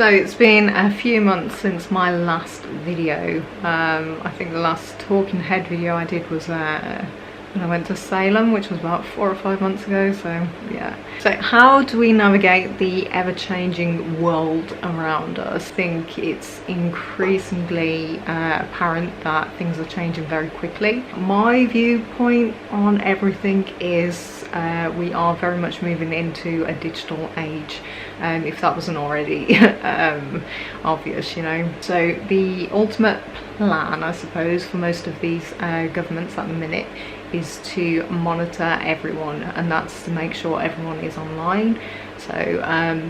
So it's been a few months since my last video. I think the last talking head video I did was when I went to Salem, which was about 4 or 5 months ago, so yeah. So how do we navigate the ever-changing world around us? I think it's increasingly apparent that things are changing very quickly. My viewpoint on everything is we are very much moving into a digital age, if that wasn't already obvious, you know. So the ultimate plan, I suppose, for most of these governments at the minute is to monitor everyone, and that's to make sure everyone is online. So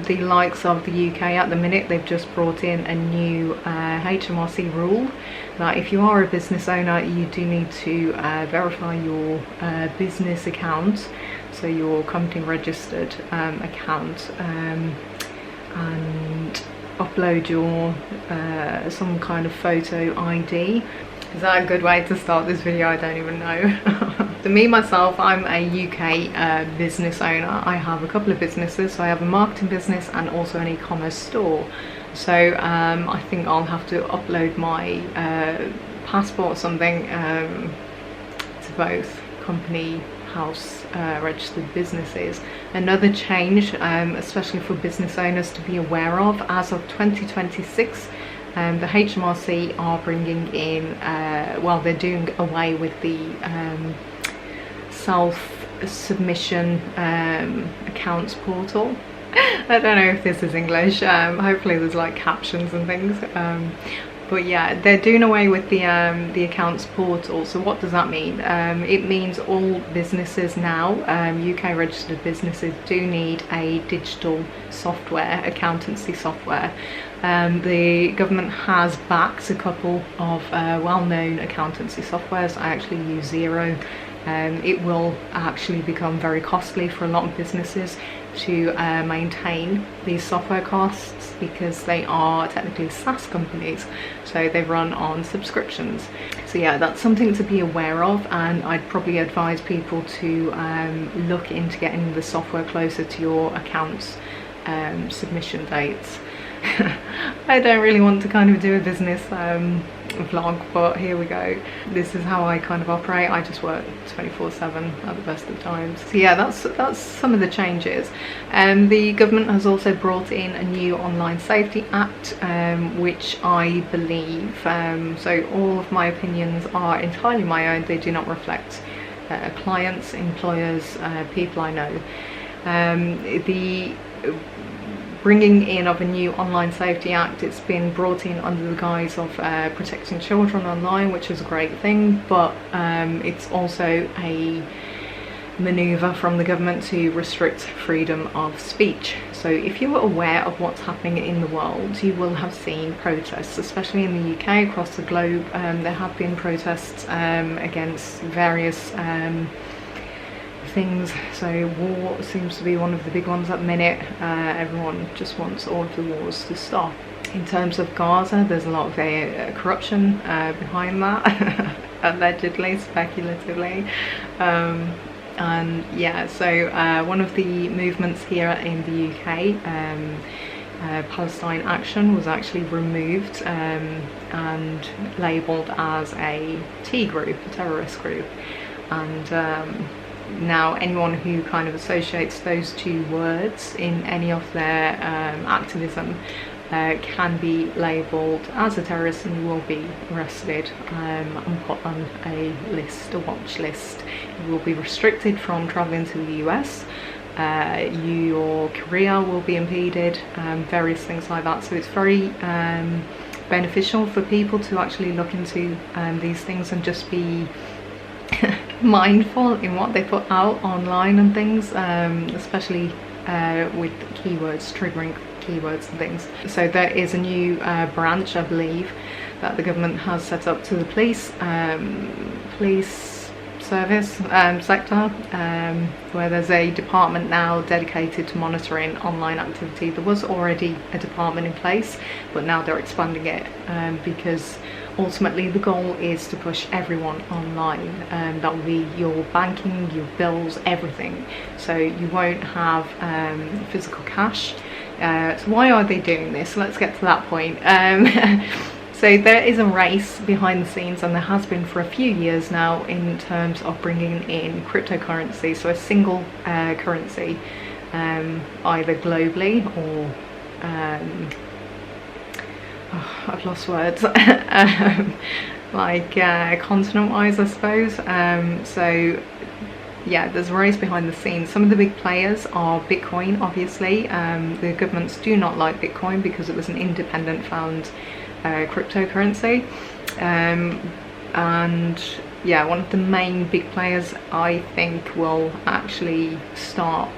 the likes of the UK at the minute, they've just brought in a new HMRC rule that if you are a business owner, you do need to verify your business account, so your company registered account, and upload your some kind of photo ID. Is that a good way to start this video? I don't even know. For me myself, I'm a UK business owner. I have a couple of businesses. So I have a marketing business and also an e-commerce store. So I think I'll have to upload my passport or something to both company house registered businesses. Another change, especially for business owners to be aware of, as of 2026, the HMRC are bringing in, well, they're doing away with the self-submission accounts portal. I don't know if this is English, hopefully there's like captions and things, but yeah, they're doing away with the accounts portal. So what does that mean? It means all businesses now, UK registered businesses, do need a digital software, accountancy software. The government has backed a couple of well-known accountancy softwares. I actually use Xero. It will actually become very costly for a lot of businesses to maintain these software costs, because they are technically SaaS companies, so they run on subscriptions. So yeah, that's something to be aware of, and I'd probably advise people to look into getting the software closer to your accounts submission dates. I don't really want to kind of do a business vlog, but here we go. This is how I kind of operate. I just work 24/7 at the best of times. So yeah, that's some of the changes. The government has also brought in a new Online Safety Act, which I believe, so all of my opinions are entirely my own. They do not reflect clients, employers, people I know. The bringing in of a new Online Safety Act, it's been brought in under the guise of protecting children online, which is a great thing, but it's also a manoeuvre from the government to restrict freedom of speech. So if you're aware of what's happening in the world, you will have seen protests, especially in the UK, across the globe. There have been protests against various things. So war seems to be one of the big ones at the minute. Everyone just wants all of the wars to stop. In terms of Gaza, there's a lot of corruption behind that, allegedly, speculatively. And yeah, so one of the movements here in the UK, Palestine Action, was actually removed and labelled as a T group, a terrorist group, and now anyone who kind of associates those two words in any of their activism can be labelled as a terrorist, and you will be arrested and put on a list, a watch list. You will be restricted from travelling to the US. Your career will be impeded, various things like that. So it's very beneficial for people to actually look into these things and just be mindful in what they put out online and things, especially with keywords, triggering keywords and things. So there is a new branch, I believe, that the government has set up to the police service sector, where there's a department now dedicated to monitoring online activity. There was already a department in place, but now they're expanding it, because ultimately the goal is to push everyone online. That will be your banking, your bills, everything. So you won't have physical cash So why are they doing this? Let's get to that point. So there is a race behind the scenes, and there has been for a few years now, in terms of bringing in cryptocurrency, so a single currency, either globally or I've lost words, like continent-wise, I suppose. So yeah, there's a race behind the scenes. Some of the big players are Bitcoin, obviously. The governments do not like Bitcoin because it was an independent found cryptocurrency, and yeah, one of the main big players, I think, will start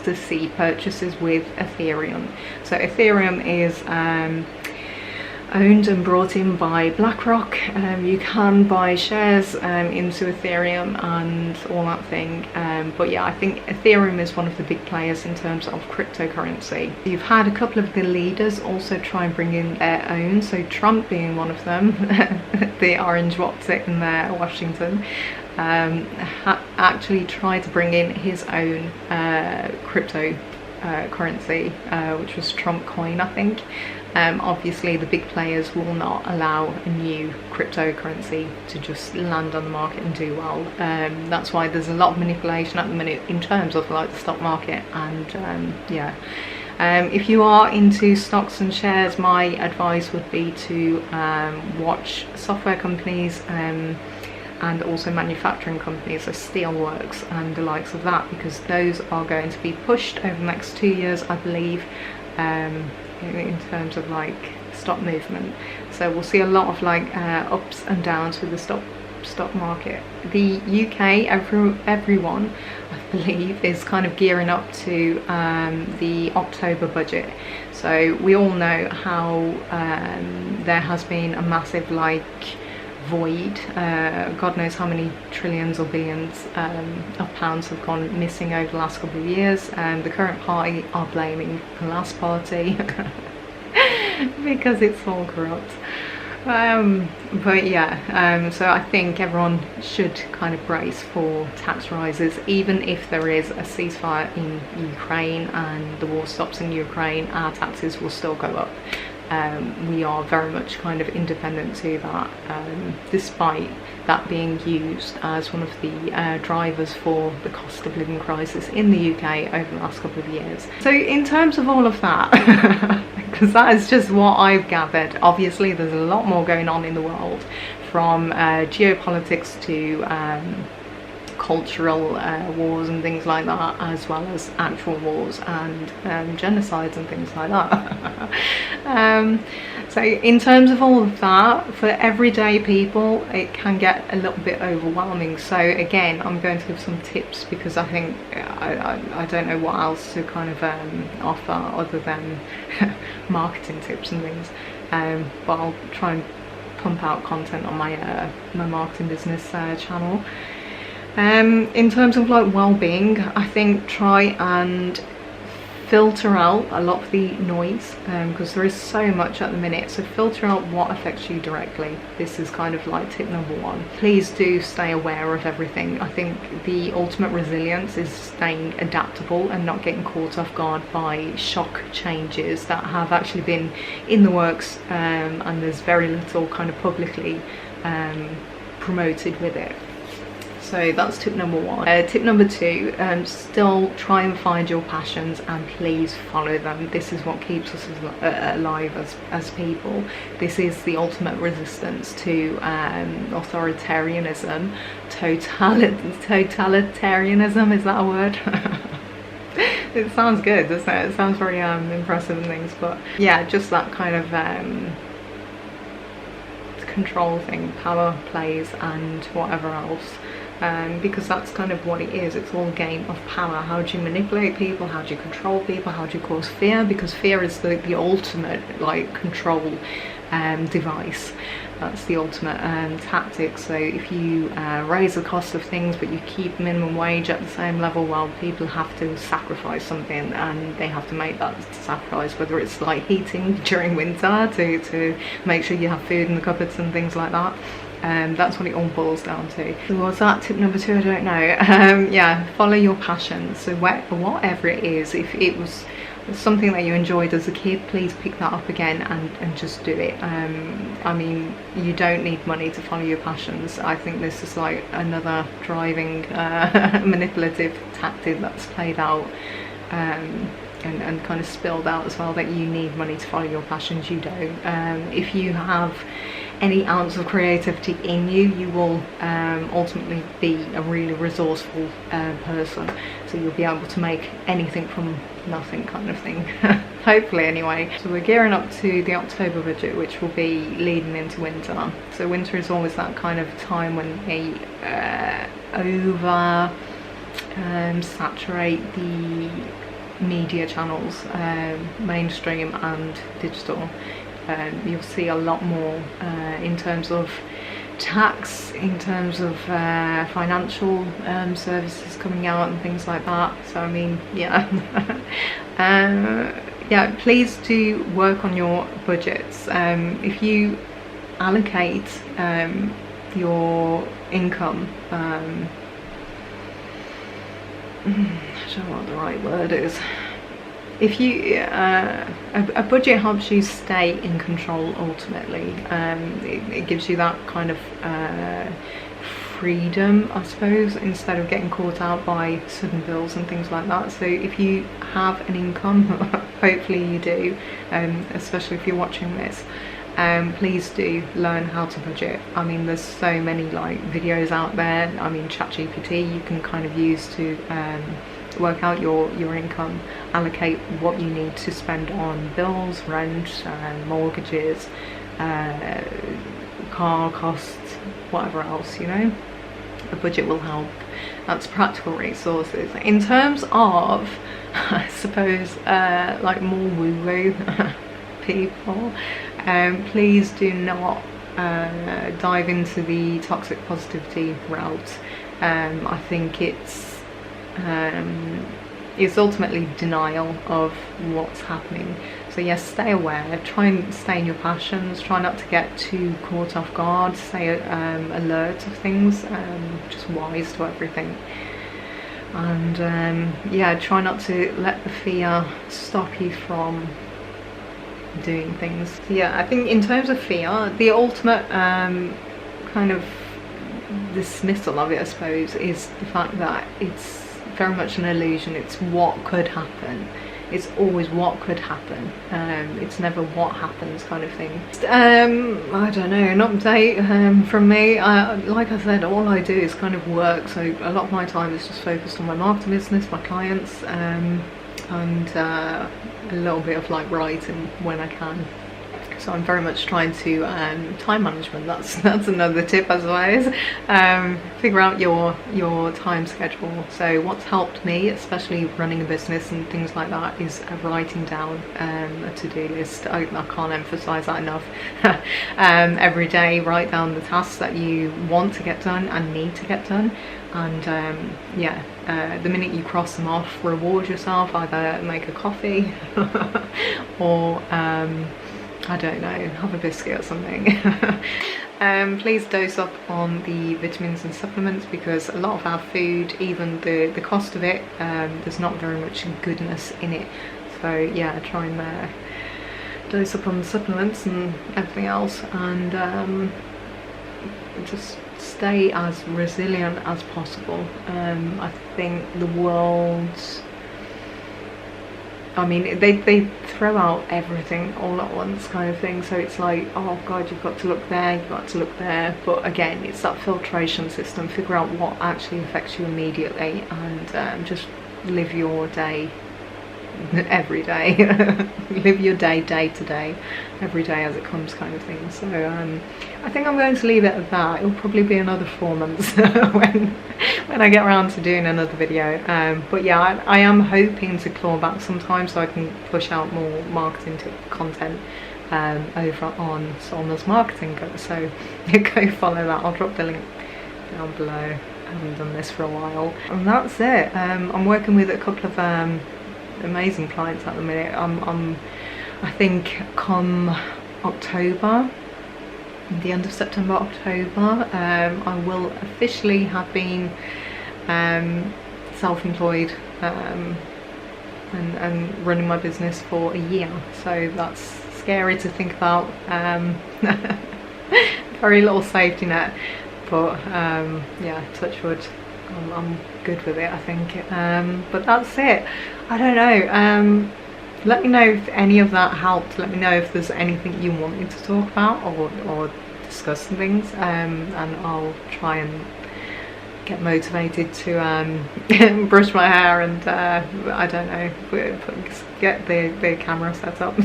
to see purchases with Ethereum. So Ethereum is owned and brought in by BlackRock. You can buy shares into Ethereum and all that thing, but yeah, I think Ethereum is one of the big players in terms of cryptocurrency. You've had a couple of the leaders also try and bring in their own, so Trump being one of them, the orange what's it in there, Washington, actually tried to bring in his own crypto currency, which was Trump coin, I think. Obviously the big players will not allow a new cryptocurrency to just land on the market and do well. That's why there's a lot of manipulation at the minute in terms of like the stock market, and yeah. If you are into stocks and shares, my advice would be to watch software companies and also manufacturing companies, so steelworks and the likes of that, because those are going to be pushed over the next 2 years, I believe, in terms of like stock movement. So we'll see a lot of like ups and downs with the stock market. The UK, everyone I believe is kind of gearing up to the October budget. So we all know how there has been a massive like void, God knows how many trillions or billions of pounds have gone missing over the last couple of years, and the current party are blaming the last party because it's all corrupt. But yeah, so I think everyone should kind of brace for tax rises. Even if there is a ceasefire in Ukraine and the war stops in Ukraine, our taxes will still go up. We are very much kind of independent to that, despite that being used as one of the drivers for the cost of living crisis in the UK over the last couple of years. So in terms of all of that, because that is just what I've gathered, obviously there's a lot more going on in the world, from geopolitics to cultural wars and things like that, as well as actual wars and genocides and things like that. So in terms of all of that, for everyday people it can get a little bit overwhelming. So again, I'm going to give some tips, because I think I don't know what else to kind of offer other than marketing tips and things, but I'll try and pump out content on my my marketing business channel. In terms of like well-being, I think try and filter out a lot of the noise, because there is so much at the minute. So filter out what affects you directly. This is kind of like tip number one. Please do stay aware of everything. I think the ultimate resilience is staying adaptable and not getting caught off guard by shock changes that have actually been in the works, and there's very little kind of publicly promoted with it. So that's tip number one. Tip number two, still try and find your passions and please follow them. This is what keeps us alive as people. This is the ultimate resistance to authoritarianism. Totalitarianism, is that a word? It sounds good, doesn't it? It sounds very impressive and things, but yeah, just that kind of control thing, power plays and whatever else. Because that's kind of what it is. It's all a game of power. How do you manipulate people? How do you control people? How do you cause fear? Because fear is the ultimate like control device. That's the ultimate tactic. So if you raise the cost of things but you keep minimum wage at the same level, well, people have to sacrifice something and they have to make that sacrifice, whether it's like heating during winter to make sure you have food in the cupboards and things like that. That's what it all boils down to. So was that tip number two? I don't know. Yeah, follow your passion. So whatever it is, if it was it's something that you enjoyed as a kid, please pick that up again and just do it. I mean, you don't need money to follow your passions. I think this is like another driving manipulative tactic that's played out and kind of spilled out as well, that you need money to follow your passions. You don't. If you have any ounce of creativity in you, you will ultimately be a really resourceful person, so you'll be able to make anything from nothing, kind of thing. Hopefully, anyway. So we're gearing up to the October budget, which will be leading into winter. So winter is always that kind of time when they over saturate the media channels, mainstream and digital. You'll see a lot more in terms of tax, in terms of financial services coming out and things like that. So I mean, yeah. Yeah, please do work on your budgets. If you allocate your income, I don't know what the right word is. If you a budget helps you stay in control ultimately. It gives you that kind of freedom, I suppose, instead of getting caught out by sudden bills and things like that. So if you have an income, hopefully you do, especially if you're watching this, please do learn how to budget. I mean, there's so many like videos out there. I mean, ChatGPT you can kind of use to work out your income, allocate what you need to spend on bills, rent, mortgages, car costs, whatever else, you know. A budget will help. That's practical resources. In terms of, I suppose, like more woo-woo people, please do not dive into the toxic positivity route. I think it's ultimately denial of what's happening. So yes, stay aware, try and stay in your passions, try not to get too caught off guard, stay alert of things, just wise to everything. And yeah, try not to let the fear stop you from doing things. So yeah, I think in terms of fear, the ultimate kind of dismissal of it, I suppose, is the fact that it's very much an illusion. It's what could happen. It's always what could happen. It's never what happens kind of thing. I don't know, an update from me. Like I said, all I do is kind of work, so a lot of my time is just focused on my marketing business, my clients, and a little bit of like writing when I can. So I'm very much trying to time management. That's another tip, I suppose. Figure out your time schedule. So what's helped me, especially running a business and things like that, is writing down a to-do list. I can't emphasize that enough. Every day, write down the tasks that you want to get done and need to get done. And yeah, the minute you cross them off, reward yourself. Either make a coffee or I don't know, have a biscuit or something. Please dose up on the vitamins and supplements, because a lot of our food, even the cost of it, there's not very much goodness in it. So yeah, try and dose up on the supplements and everything else, and just stay as resilient as possible. I think the world, I mean, they throw out everything all at once kind of thing, so it's like, oh god, you've got to look there, you've got to look there. But again, it's that filtration system. Figure out what actually affects you immediately, and just live your day every day. Live your day to day, every day as it comes kind of thing. So I think I'm going to leave it at that. It'll probably be another 4 months when I get around to doing another video. But yeah, I am hoping to claw back sometime so I can push out more marketing tip content over on Solna's Marketing Go. So go follow that. I'll drop the link down below. I haven't done this for a while. And that's it. I'm working with a couple of amazing clients at the minute. I think come October, the end of September, October, I will officially have been self-employed and running my business for a year, so that's scary to think about. Very little safety net, but yeah, touch wood, I'm good with it, I think. But that's it. I don't know, let me know if any of that helped. Let me know if there's anything you want me to talk about or discuss some things, and I'll try and get motivated to brush my hair and I don't know, get the camera set up.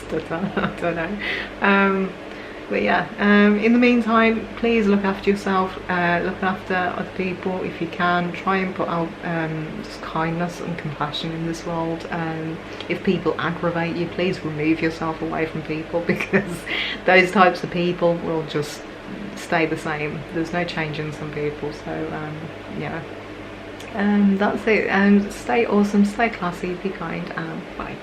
Stutter, I don't know. But yeah, in the meantime, please look after yourself, look after other people if you can. Try and put out just kindness and compassion in this world. If people aggravate you, please remove yourself away from people, because those types of people will just stay the same. There's no change in some people. So yeah, that's it. Stay awesome, stay classy, be kind, and bye.